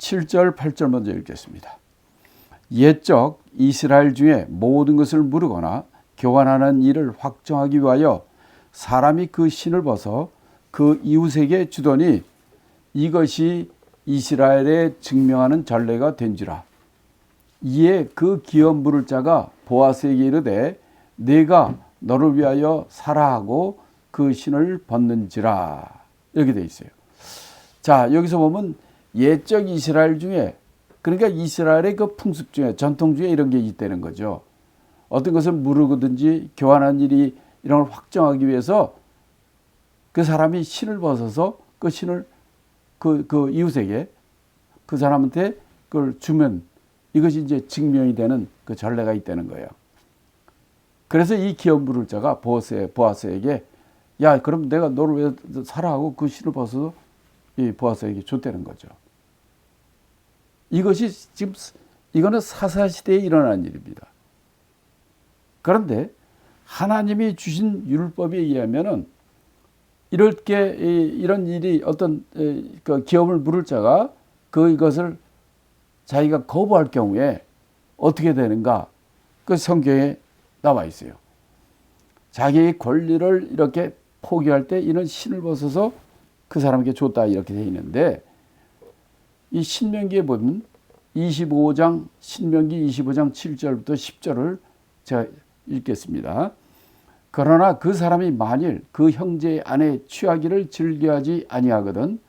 7절 8절 먼저 읽겠습니다. 옛적 이스라엘 중에 모든 것을 무르거나 교환하는 일을 확정하기 위하여 사람이 그 신을 벗어 그 이웃에게 주더니 이것이 이스라엘에 증명하는 전례가 된지라. 이에 그 기업 물을 자가 보아스에게 이르되 내가 너를 위하여 사라 하고 그 신을 벗는지라. 이렇게 돼 있어요. 자, 여기서 보면 옛적 이스라엘 중에, 그러니까 이스라엘의 그 풍습 중에, 전통 중에 이런 게 있다는 거죠. 어떤 것을 무르든지 교환한 일이 이런 걸 확정하기 위해서 그 사람이 신을 벗어서 그 신을 그 이웃에게, 그 사람한테 그걸 주면 이것이 이제 증명이 되는 그 전례가 있다는 거예요. 그래서 이 기업 물을 자가 보아스에게 야, 그럼 내가 너를 왜 사라 하고 그 신을 벗어서 이 보아스에게 줬다는 거죠. 이것이 지금, 이거는 사사시대에 일어난 일입니다. 그런데 하나님이 주신 율법에 의하면은 이렇게 이런 일이 어떤 그 기업을 물을 자가 이것을 자기가 거부할 경우에 어떻게 되는가? 그 성경에 나와 있어요. 자기의 권리를 이렇게 포기할 때 이런 신을 벗어서 그 사람에게 줬다 이렇게 되어 있는데, 이 신명기에 보면 25장, 신명기 25장 7절부터 10절을 제가 읽겠습니다. 그러나 그 사람이 만일 그 형제의 아내 취하기를 즐겨하지 아니하거든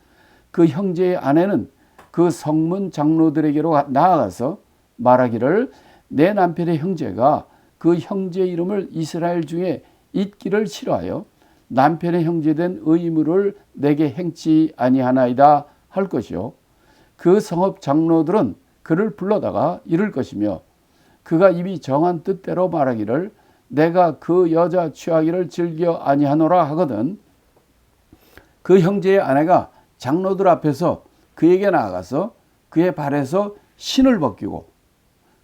그 형제의 아내는 그 성문 장로들에게로 나아가서 말하기를 내 남편의 형제가 그 형제의 이름을 이스라엘 중에 잊기를 싫어하여 남편의 형제된 의무를 내게 행치 아니하나이다 할 것이요. 그 성읍 장로들은 그를 불러다가 이를 것이며 그가 이미 정한 뜻대로 말하기를 내가 그 여자 취하기를 즐겨 아니하노라 하거든 그 형제의 아내가 장로들 앞에서 그에게 나아가서 그의 발에서 신을 벗기고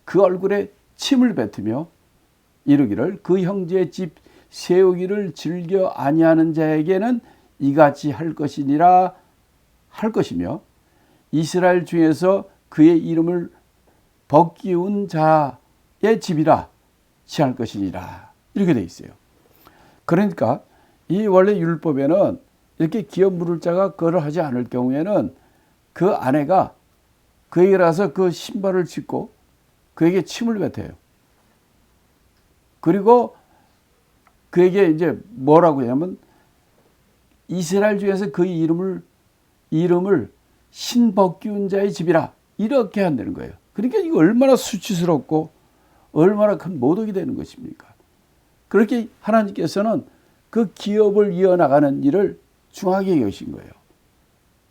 그 얼굴에 침을 뱉으며 이르기를 그 형제의 집 세우기를 즐겨 아니하는 자에게는 이같이 할 것이니라 할 것이며 이스라엘 중에서 그의 이름을 벗기운 자의 집이라 취할 것이니라. 이렇게 돼 있어요. 그러니까 이 원래 율법에는 이렇게 기업 물을 자가 그걸 하지 않을 경우에는 그 아내가 그에게 가서 그 신발을 짚고 그에게 침을 뱉어요. 그리고 그에게 이제 뭐라고 하냐면 이스라엘 중에서 그 이름을 신벗기운 자의 집이라 이렇게 한다는 거예요. 그러니까 이거 얼마나 수치스럽고 얼마나 큰 모독이 되는 것입니까? 그렇게 하나님께서는 그 기업을 이어나가는 일을 중하게 여기신 거예요.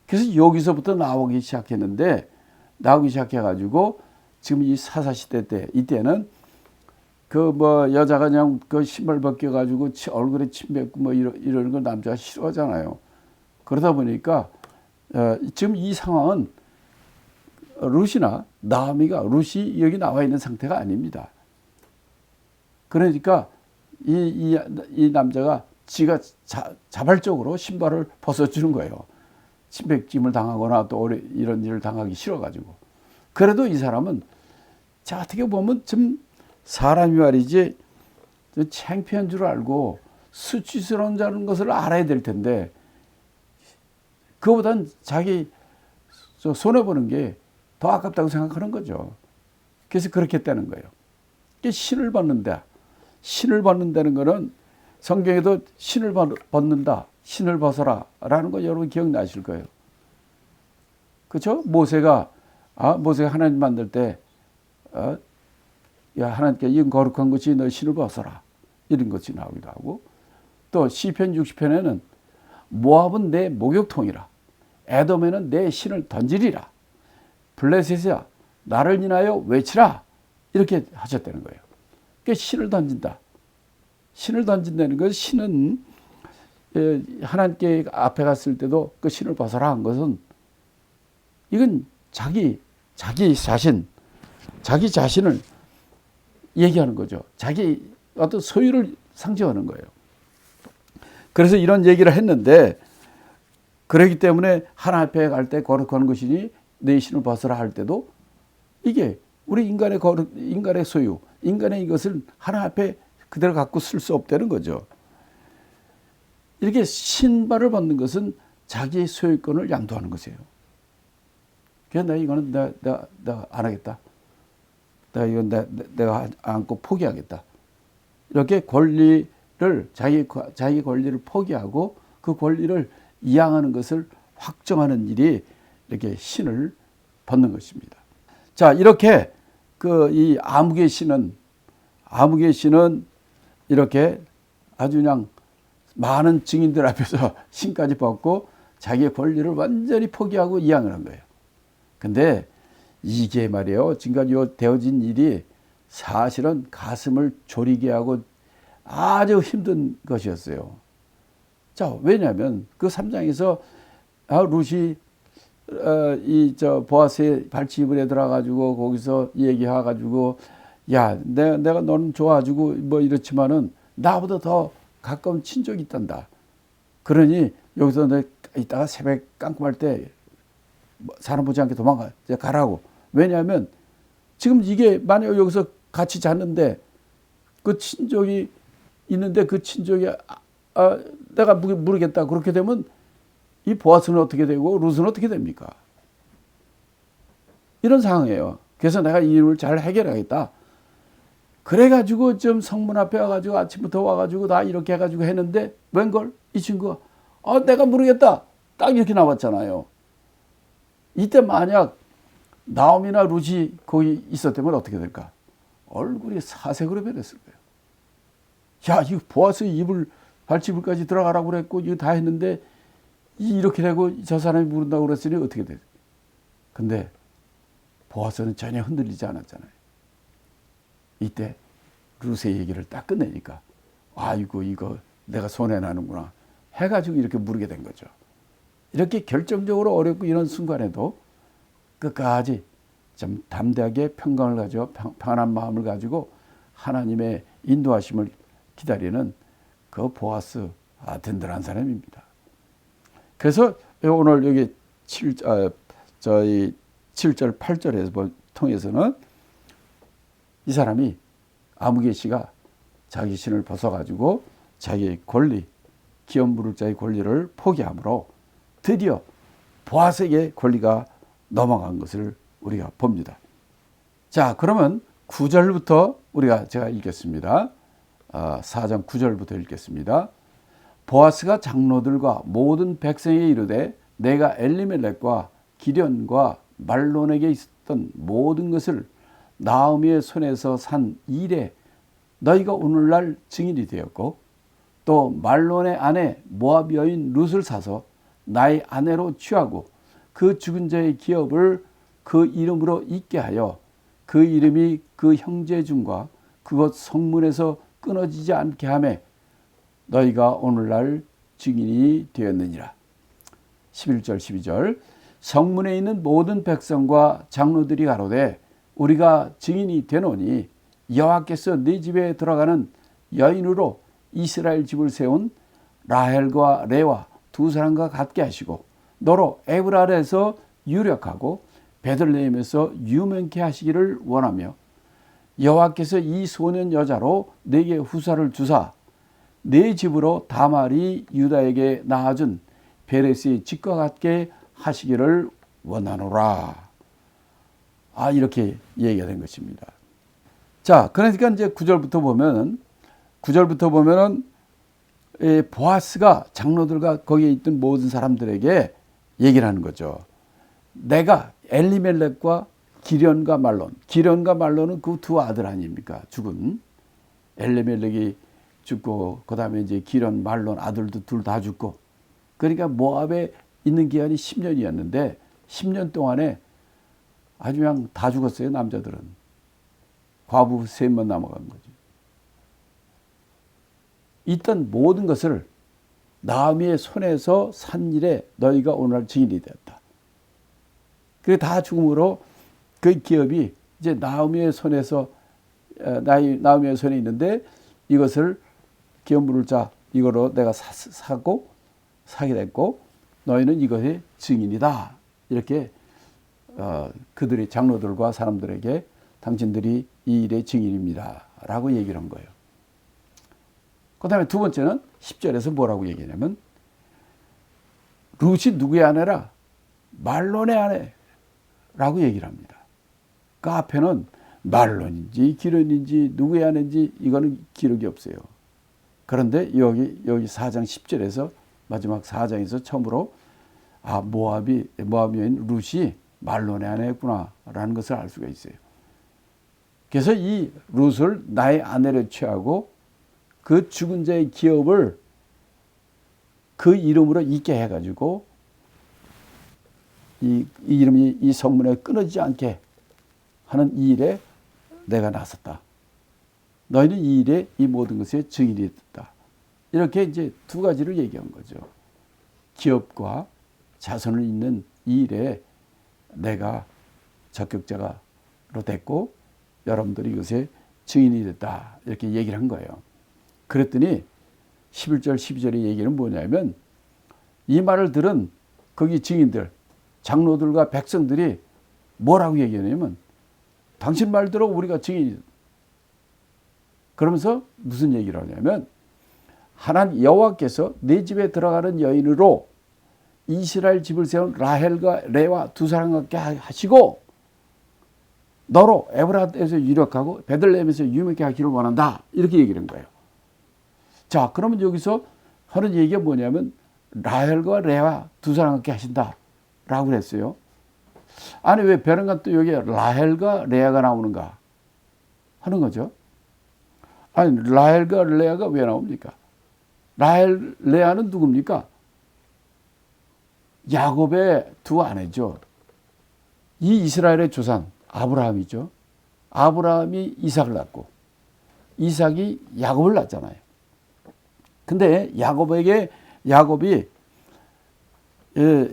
그래서 여기서부터 나오기 시작해가지고 지금 이 사사시대 때, 이때는 그 여자가 그냥 그 신발 벗겨가지고 얼굴에 침 뱉고 이러는 거 남자가 싫어하잖아요. 그러다 보니까 지금 이 상황은 룻이나 나오미가 룻이 여기 나와 있는 상태가 아닙니다. 그러니까 이 남자가 지가 자발적으로 신발을 벗어주는 거예요. 침뱉김을 당하거나 또 이런 일을 당하기 싫어가지고. 그래도 이 사람은 자 어떻게 보면 좀 사람이 말이지 창피한 줄 알고 수치스러운 자는 것을 알아야 될 텐데 그거보단 자기 손해보는 게 더 아깝다고 생각하는 거죠. 그래서 그렇게 했다는 거예요. 신을 벗는다. 신을 벗는다는 거는 성경에도 신을 벗는다. 신을 벗어라 라는 거 여러분 기억나실 거예요. 그렇죠? 모세가 하나님 만들 때 야 하나님께 이건 거룩한 것이 너 신을 벗어라 이런 것이 나오기도 하고 또 시편 60편에는 모압은 내 목욕통이라 에돔에는 내 신을 던지리라 블레셋이야 나를 인하여 외치라 이렇게 하셨다는 거예요. 그러니까 신을 던진다. 신을 던진다는 것 신은 하나님께 앞에 갔을 때도 그 신을 벗어라 한 것은 이건 자기 자신을 얘기하는 거죠. 자기 어떤 소유를 상징하는 거예요. 그래서 이런 얘기를 했는데 그렇기 때문에 하나님 앞에 갈 때 거룩한 것이니 내 신을 벗어라 할 때도 이게 우리 인간의 소유, 인간의 이것을 하나 앞에 그대로 갖고 쓸 수 없다는 거죠. 이렇게 신발을 벗는 것은 자기의 소유권을 양도하는 것이에요. 그래서 이거는 내가 안 하겠다. 내가 안고 포기하겠다. 이렇게 권리를 자기 권리를 포기하고 그 권리를 이양하는 것을 확정하는 일이 이렇게 신을 벗는 것입니다. 자, 이렇게 이 암흑의 신은 이렇게 아주 그냥 많은 증인들 앞에서 신까지 벗고 자기의 권리를 완전히 포기하고 이양을 한 거예요. 근데 이게 말이에요. 지금까지 되어진 일이 사실은 가슴을 저리게 하고 아주 힘든 것이었어요. 자, 왜냐하면 그 3장에서 룻이 보아스의 발치입을에 들어가지고 거기서 얘기해가지고 야, 내가 너는 좋아가지고 뭐 이렇지만은 나보다 더 가까운 친족이 있단다. 그러니 여기서 내 이따가 새벽 깜깜할 때 사람 보지 않게 가라고. 왜냐하면 지금 이게 만약 여기서 같이 잤는데 그 친족이 있는데 그 친족이 내가 모르겠다. 그렇게 되면 이 보아스는 어떻게 되고 룻은 어떻게 됩니까? 이런 상황이에요. 그래서 내가 이 일을 잘 해결하겠다. 그래가지고 좀 성문 앞에 와가지고 아침부터 와가지고 나 이렇게 해가지고 했는데 웬걸 이 친구가 내가 모르겠다. 딱 이렇게 나왔잖아요. 이때 만약 나옴이나 룻이 거기 있었다면 어떻게 될까? 얼굴이 사색으로 변했을 거예요. 야, 이거 보아스 발치불까지 들어가라고 그랬고 이거 다 했는데 이렇게 되고 저 사람이 모른다고 그랬으니 어떻게 돼? 근데 보아스는 전혀 흔들리지 않았잖아요. 이때 룻의 얘기를 딱 끝내니까 아이고 이거 내가 손해나는구나 해가지고 이렇게 물게 된 거죠. 이렇게 결정적으로 어렵고 이런 순간에도 끝까지 좀 담대하게 평강을 가지고 평안한 마음을 가지고 하나님의 인도하심을 기다리는 그 보아스 든든한 사람입니다. 그래서 오늘 여기 7절 8절에서 통해서는 이 사람이 아무개 씨가 자기 신을 벗어가지고 자기의 권리, 기업 부를 자의 권리를 포기함으로 드디어 보아스에게 권리가 넘어간 것을 우리가 봅니다. 자, 그러면 9절부터 제가 읽겠습니다. 4장 9절부터 읽겠습니다. 보아스가 장로들과 모든 백성에게 이르되 내가 엘리멜렉과 기련과 말론에게 있었던 모든 것을 나오미의 손에서 산 일에 너희가 오늘날 증인이 되었고 또 말론의 아내 모압 여인 룻을 사서 나의 아내로 취하고 그 죽은 자의 기업을 그 이름으로 잊게 하여 그 이름이 그 형제 중과 그곳 성문에서 끊어지지 않게 하매 너희가 오늘날 증인이 되었느니라. 11절 12절 성문에 있는 모든 백성과 장로들이 가로되 우리가 증인이 되노니 여호와께서 네 집에 들어가는 여인으로 이스라엘 집을 세운 라헬과 레와 두 사람과 같게 하시고 너로 에브랄에서 유력하고 베들레헴에서 유명케 하시기를 원하며 여호와께서 이 소년 여자로 네게 후사를 주사 네 집으로 다말이 유다에게 낳아준 베레스의 집과 같게 하시기를 원하노라. 이렇게 얘기가 된 것입니다. 자, 그러니까 이제 9절부터 보면은 보아스가 장로들과 거기에 있던 모든 사람들에게 얘기를 하는 거죠. 내가 엘리멜렉과 기련과 말론은 그 두 아들 아닙니까? 죽은 엘리멜렉이 죽고 그다음에 이제 기련 말론 아들도 둘 다 죽고 그러니까 모압에 있는 기간이 10년이었는데 10년 동안에 아주 그냥 다 죽었어요. 남자들은 과부 3명 남아간 거죠. 있던 모든 것을 나오미의 손에서 산 일에 너희가 오늘날 증인이 되었다. 그게 다 죽음으로 그 기업이 이제 나오미의 손에서 나오미의 손에 있는데 이것을 기업 물을 자 이거로 내가 사게 됐고 너희는 이것의 증인이다. 이렇게 그들의 장로들과 사람들에게 당신들이 이 일의 증인입니다 라고 얘기를 한 거예요. 그 다음에 두 번째는 10절에서 뭐라고 얘기하냐면 룻이 누구의 아내라? 말론의 아내라고 얘기를 합니다. 그 앞에는 말론인지 기른인지 누구의 아내인지 이거는 기록이 없어요. 그런데 여기 4장 10절에서 마지막 4장에서 처음으로 모압 여인 룻이 말론의 아내였구나라는 것을 알 수가 있어요. 그래서 이 룻을 나의 아내로 취하고 그 죽은 자의 기업을 그 이름으로 있게 해가지고 이 이름이 이 성문에 끊어지지 않게 하는 이 일에 내가 나섰다. 너희는 이 일에 이 모든 것의 증인이 됐다. 이렇게 이제 두 가지를 얘기한 거죠. 기업과 자손을 잇는 이 일에 내가 적격자로 됐고 여러분들이 이것의 증인이 됐다. 이렇게 얘기를 한 거예요. 그랬더니 11절 12절의 얘기는 뭐냐면 이 말을 들은 거기 증인들 장로들과 백성들이 뭐라고 얘기하냐면 당신 말대로 우리가 증인이다. 그러면서 무슨 얘기를 하냐면 하나님 여호와께서 내 집에 들어가는 여인으로 이스라엘 집을 세운 라헬과 레와 두 사람과 함께 하시고 너로 에브라에서 유력하고 베들레헴에서 유명하게 하기를 원한다. 이렇게 얘기를 한 거예요. 자, 그러면 여기서 하는 얘기가 뭐냐면 라헬과 레와 두 사람과 함께 하신다. 라고 그랬어요. 아니 왜 베른가 또 여기에 라헬과 레아가 나오는가 하는 거죠. 아니 라헬과 레아가 왜 나옵니까? 라헬, 레아는 누굽니까? 야곱의 두 아내죠. 이 이스라엘의 조상 아브라함이죠. 아브라함이 이삭을 낳고 이삭이 야곱을 낳잖아요. 근데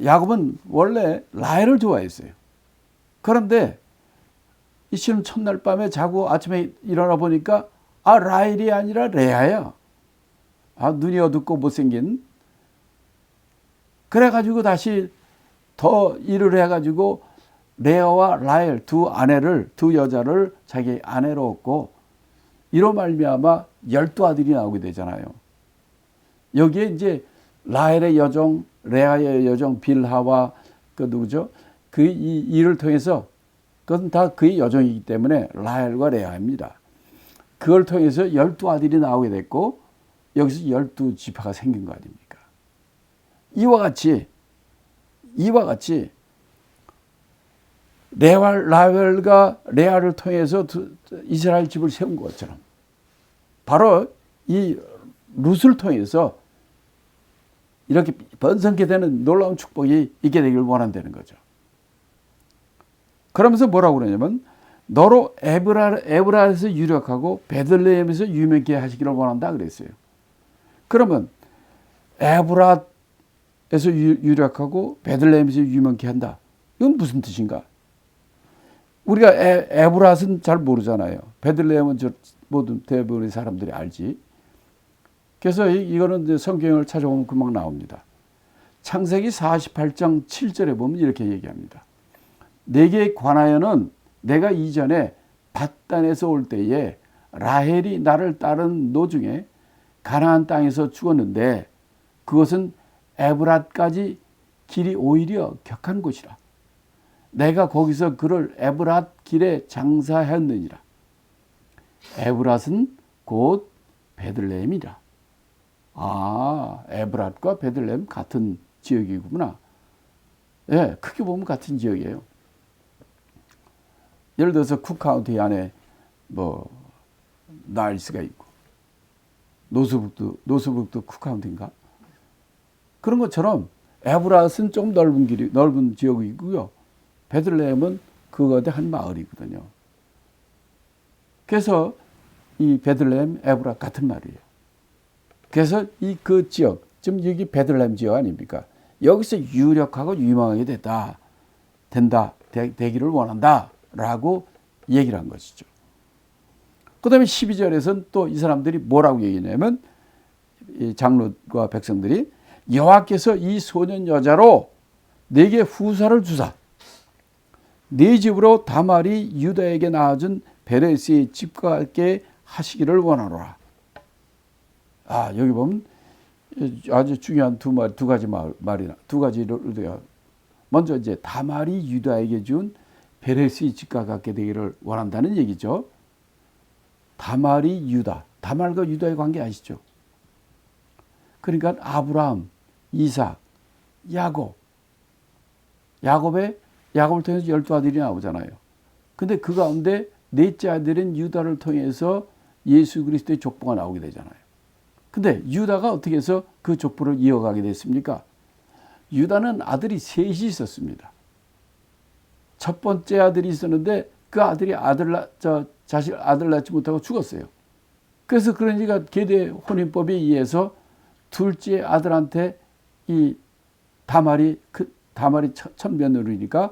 야곱은 원래 라헬을 좋아했어요. 그런데 이씨는 첫날 밤에 자고 아침에 일어나 보니까 라헬이 아니라 레아야. 눈이 어둡고 못생긴. 그래가지고 다시 더 일을 해가지고 레아와 라헬 두 여자를 자기 아내로 얻고 이로 말미암아 12아들이 나오게 되잖아요. 여기에 이제 라헬의 여종, 레아의 여종 빌하와 그 누구죠? 그 이 일을 통해서 그것은 다 그의 여종이기 때문에 라헬과 레아입니다. 그걸 통해서 12아들이 나오게 됐고 여기서 12지파가 생긴 거 아닙니까? 이와 같이 라헬과 레아를 통해서 이스라엘 집을 세운 것처럼 바로 이 룻을 통해서 이렇게 번성케 되는 놀라운 축복이 있게 되기를 원한다는 거죠. 그러면서 뭐라고 그러냐면 너로 에브라에서 유력하고 베들레헴에서 유명케 하시기를 원한다 그랬어요. 그러면 에브라에서 유력하고 베들레헴에서 유명케 한다. 이건 무슨 뜻인가? 우리가 에브라스는 잘 모르잖아요. 베들레헴은 모든 대부분의 사람들이 알지. 그래서 이거는 이제 성경을 찾아보면 금방 나옵니다. 창세기 48장 7절에 보면 이렇게 얘기합니다. 내게 관하여는 내가 이전에 밧단에서 올 때에 라헬이 나를 따른 노중에 가나안 땅에서 죽었는데 그것은 에브랏까지 길이 오히려 격한 곳이라. 내가 거기서 그를 에브랏 길에 장사하였느니라. 에브랏은 곧 베들레헴이라. 에브랏과 베들레헴 같은 지역이구나. 예, 크게 보면 같은 지역이에요. 예를 들어서 쿡카운티 안에 나일스가 있고 노스북도 쿡카운티인가? 그런 것처럼 에브랏은 좀 넓은 지역이고요. 베들레헴은 그것의 한 마을이거든요. 그래서 이 베들레헴, 에브랏 같은 말이에요. 그래서 그 지역, 지금 여기 베들레헴 지역 아닙니까? 여기서 유력하고 유망하게 되기를 원한다. 라고 얘기를 한 것이죠. 그 다음에 12절에서는 또 이 사람들이 뭐라고 얘기하냐면 이 장로과 백성들이 여호와께서 이 소년 여자로 내게 후사를 주사 네 집으로 다말이 유다에게 낳아준 베레스의 집과 함께 하시기를 원하노라. 여기 보면 아주 중요한 두 가지 말이나 두 가지를 먼저 이제 다말이 유다에게 준 베레스의 집과 같게 되기를 원한다는 얘기죠. 다말이 유다, 다말과 유다의 관계 아시죠? 그러니까 아브라함, 이삭, 야곱을 통해서 12아들이 나오잖아요. 근데 그 가운데 넷째 아들인 유다를 통해서 예수 그리스도의 족보가 나오게 되잖아요. 근데 유다가 어떻게 해서 그 족보를 이어가게 됐습니까? 유다는 아들이 셋이 있었습니다. 첫 번째 아들이 있었는데 그 아들이 아들 낳지 못하고 죽었어요. 그래서 그러니까 계대 혼인법에 의해서 둘째 아들한테 이 다말이 첫 며느리니까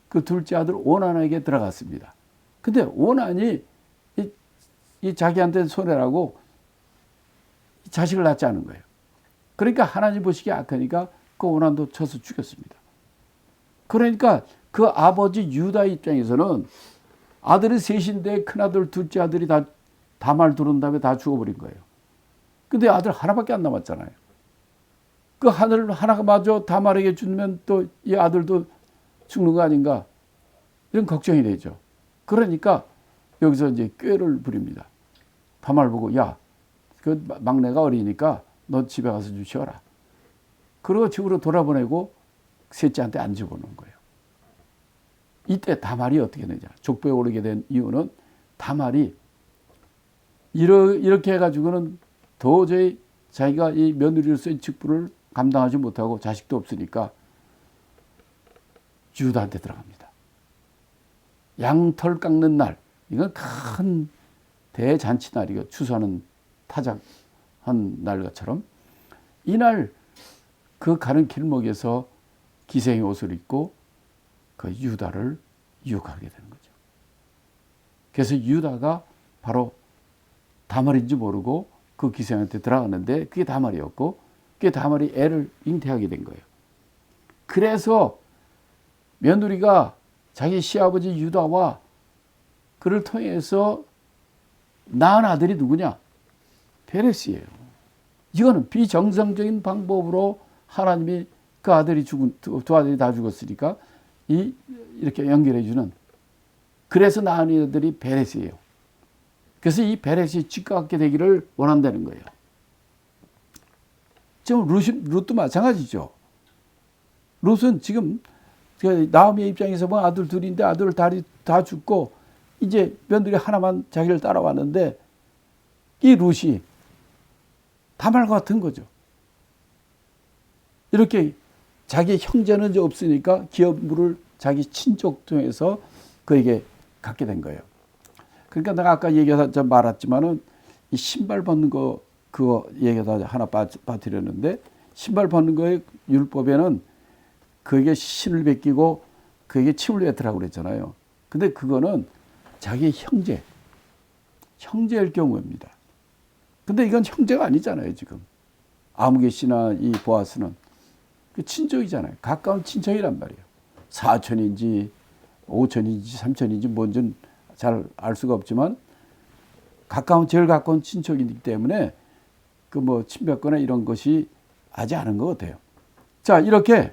그 둘째 아들 오난에게 들어갔습니다. 근데 오난이 이 자기한테 손해라고 자식을 낳지 않은 거예요. 그러니까 하나님 보시기에 악하니까 그 오난도 쳐서 죽였습니다. 그러니까 그 아버지 유다 입장에서는 아들이 셋인데 큰아들 둘째 아들이 다 다말 들어온 다음에 다 죽어버린 거예요. 근데 아들 하나밖에 안 남았잖아요. 그 아들 하나가 마저 다말에게 주면 또 이 아들도 죽는 거 아닌가 이런 걱정이 되죠. 그러니까 여기서 이제 꾀를 부립니다. 다말 보고 야, 그 막내가 어리니까 너 집에 가서 좀 쉬어라. 그리고 집으로 돌아보내고 셋째한테 안 집어넣은 거예요. 이때 다말이 어떻게 되냐. 족보에 오르게 된 이유는 다말이 이렇게 해가지고는 도저히 자기가 이 며느리로서의 직분을 감당하지 못하고 자식도 없으니까 유다한테 들어갑니다. 양털 깎는 날, 이건 큰 대잔치 날이고 추수하는 타작한 날처럼 이날 그 가는 길목에서 기생의 옷을 입고 그 유다를 유혹하게 되는 거죠. 그래서 유다가 바로 다말인지 모르고 그 기생한테 들어갔는데 그게 다말이었고 그게 다말이 애를 잉태하게 된 거예요. 그래서 며느리가 자기 시아버지 유다와 그를 통해서 낳은 아들이 누구냐? 베레스예요. 이거는 비정상적인 방법으로 하나님이 그 아들이 두 아들이 다 죽었으니까 이렇게 연결해 주는, 그래서 낳은 아들이 베레스예요. 그래서 이 베레스의 집과 같게 되기를 원한다는 거예요. 지금 룻도 마찬가지죠. 룻은 지금 나오미의 입장에서 보면 아들 둘인데 아들 다 죽고 이제 며느리 하나만 자기를 따라왔는데 이 룻이 다말과 같은 거죠. 이렇게 자기 형제는 이제 없으니까 기업물을 자기 친족 중에서 그에게 갖게 된 거예요. 그러니까 내가 아까 얘기하자 말았지만은 이 신발 벗는 거 그거 얘기하다 하나 빠뜨렸는데, 신발 벗는 거의 율법에는 그에게 신을 벗기고 그에게 침을 뱉으라고 그랬잖아요. 근데 그거는 자기 형제일 경우입니다. 근데 이건 형제가 아니잖아요, 지금. 아무개 씨나 이 보아스는 그 친족이잖아요. 가까운 친척이란 말이에요. 사촌인지 오촌인지 삼촌인지 뭔지는 잘 알 수가 없지만 제일 가까운 친척이기 때문에 그 뭐 침뱉거나 이런 것이 하지 않은 것 같아요. 자, 이렇게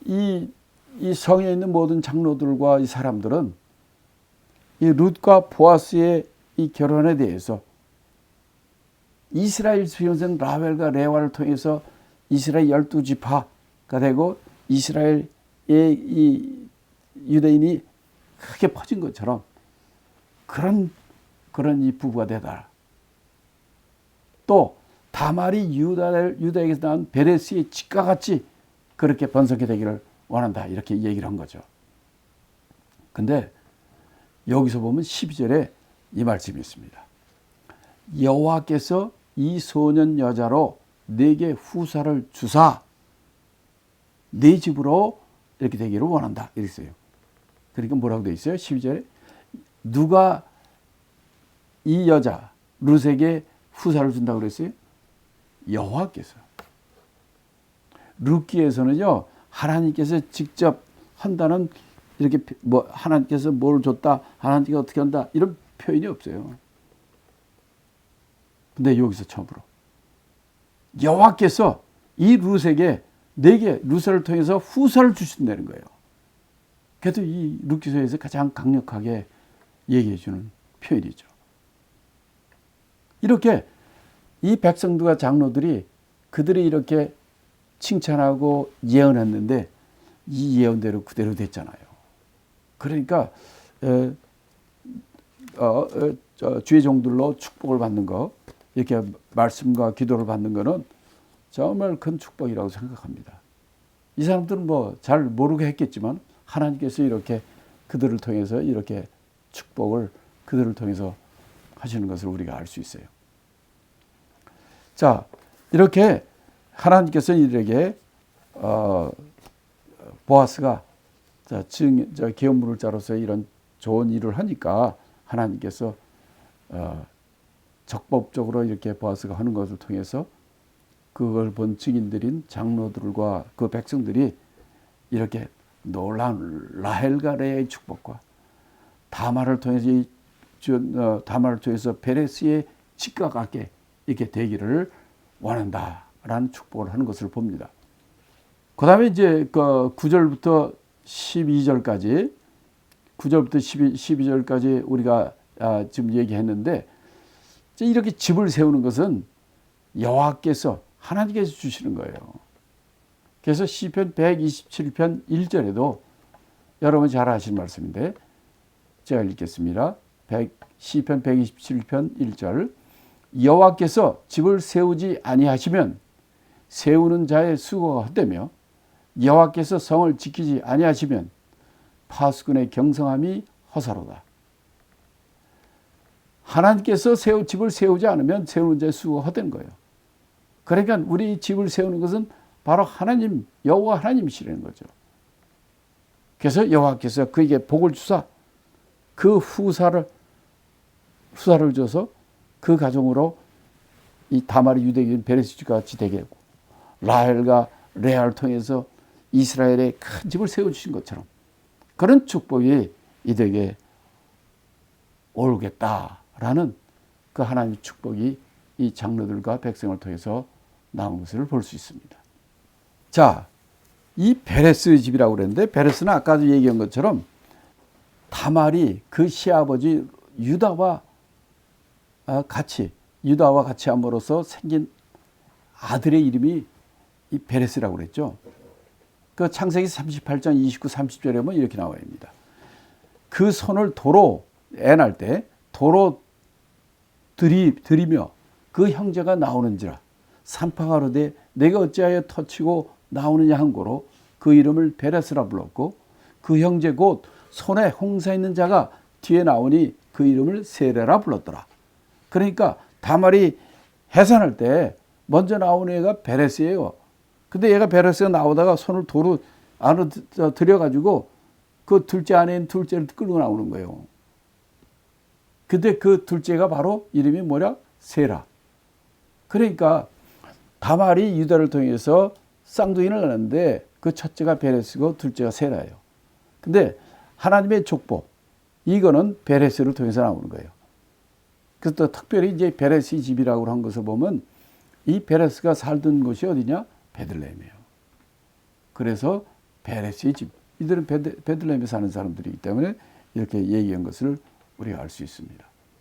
이 성에 있는 모든 장로들과 이 사람들은 이 룻과 보아스의 이 결혼에 대해서 이스라엘 수용생 라헬과 레와를 통해서 이스라엘 12지파가 되고 이스라엘의 이 유대인이 크게 퍼진 것처럼 그런 이 부부가 되더라. 또 다말이 유다에게서 나온 베레스의 집과 같이 그렇게 번성해 되기를 원한다. 이렇게 얘기를 한 거죠. 근데 여기서 보면 12절에 이 말씀이 있습니다. 여호와께서 이 소년 여자로 내게 후사를 주사 내 집으로 이렇게 되기를 원한다. 이랬어요. 그러니까 뭐라고 되어 있어요? 12절에 누가 이 여자 룻에게 후사를 준다고 그랬어요? 여호와께서. 룻기에서는요, 하나님께서 직접 한다는 이렇게 뭐 하나님께서 뭘 줬다, 하나님께서 어떻게 한다 이런 표현이 없어요. 근데 여기서 처음으로 여호와께서 이 룻에게 내게 룻을 통해서 후사를 주신다는 거예요. 그래도 이 룻기서에서 가장 강력하게 얘기해 주는 표현이죠. 이렇게 이 백성들과 장로들이 그들이 이렇게 칭찬하고 예언했는데 이 예언대로 그대로 됐잖아요. 그러니까 주의 종들로 축복을 받는 거, 이렇게 말씀과 기도를 받는 거는 정말 큰 축복이라고 생각합니다. 이 사람들은 뭐 잘 모르게 했겠지만 하나님께서 이렇게 그들을 통해서 이렇게 축복을 그들을 통해서 하시는 것을 우리가 알 수 있어요. 자, 이렇게 하나님께서 이들에게 보아스가 기업물을 자로서 이런 좋은 일을 하니까 하나님께서 적법적으로 이렇게 보아스가 하는 것을 통해서 그걸 본 증인들인 장로들과 그 백성들이 이렇게 놀라운 라헬과 레아의 축복과 다말을 통해서 베레스의 직과 같게 이렇게 되기를 원한다라는 축복을 하는 것을 봅니다. 그 다음에 이제 그 9절부터 12절까지 우리가 지금 얘기했는데, 이렇게 집을 세우는 것은 여호와께서 하나님께서 주시는 거예요. 그래서 시편 127편 1절에도 여러분 잘 아시는 말씀인데 제가 읽겠습니다. 시편 127편 1절, 여호와께서 집을 세우지 아니하시면 세우는 자의 수고가 헛되며 여호와께서 성을 지키지 아니하시면 파수꾼의 경성함이 허사로다. 하나님께서 집을 세우지 않으면 세우는 자의 수고가 헛된 거예요. 그러니까 우리 집을 세우는 것은 바로 하나님, 여호와 하나님이시라는 거죠. 그래서 여호와께서 그에게 복을 주사 그 후사를 줘서 그 가정으로 이 다말이 유대인 베레스가 같이 되게 하고 라헬과 레아를 통해서 이스라엘의 큰 집을 세워주신 것처럼 그런 축복이 이들에게 오르겠다라는 그 하나님의 축복이 이 장로들과 백성을 통해서 나온 것을 볼 수 있습니다. 자, 이 베레스 집이라고 그랬는데 베레스는 아까도 얘기한 것처럼 다말이 그 시아버지 유다와 같이 함으로써 생긴 아들의 이름이 이 베레스라고 그랬죠. 그 창세기 38장 29, 30절에 보면 이렇게 나와 있습니다. 그 손을 도로 애 낳을 때 도로 들이며 그 형제가 나오는지라 산파가로되 내가 어찌하여 터치고 나오느냐 한 고로 그 이름을 베레스라 불렀고 그 형제 곧 손에 홍사 있는 자가 뒤에 나오니 그 이름을 세레라 불렀더라. 그러니까 다말이 해산할 때 먼저 나오는 애가 베레스예요. 근데 얘가 베레스가 나오다가 손을 도로 안으로 들여가지고 그 둘째 안에 있는 둘째를 끌고 나오는 거예요. 근데 그 둘째가 바로 이름이 뭐냐? 세라. 그러니까 다말이 유다를 통해서 쌍둥이를 낳았는데 그 첫째가 베레스고 둘째가 세라예요. 근데 하나님의 족보, 이거는 베레스를 통해서 나오는 거예요. 그래서 또 특별히 이제 베레스 집이라고 한 것을 보면 이 베레스가 살던 곳이 어디냐? 베들레헴이에요. 그래서 베레스의 집, 이들은 베들레헴에 사는 사람들이기 때문에 이렇게 얘기한 것을 우리가 알 수 있습니다.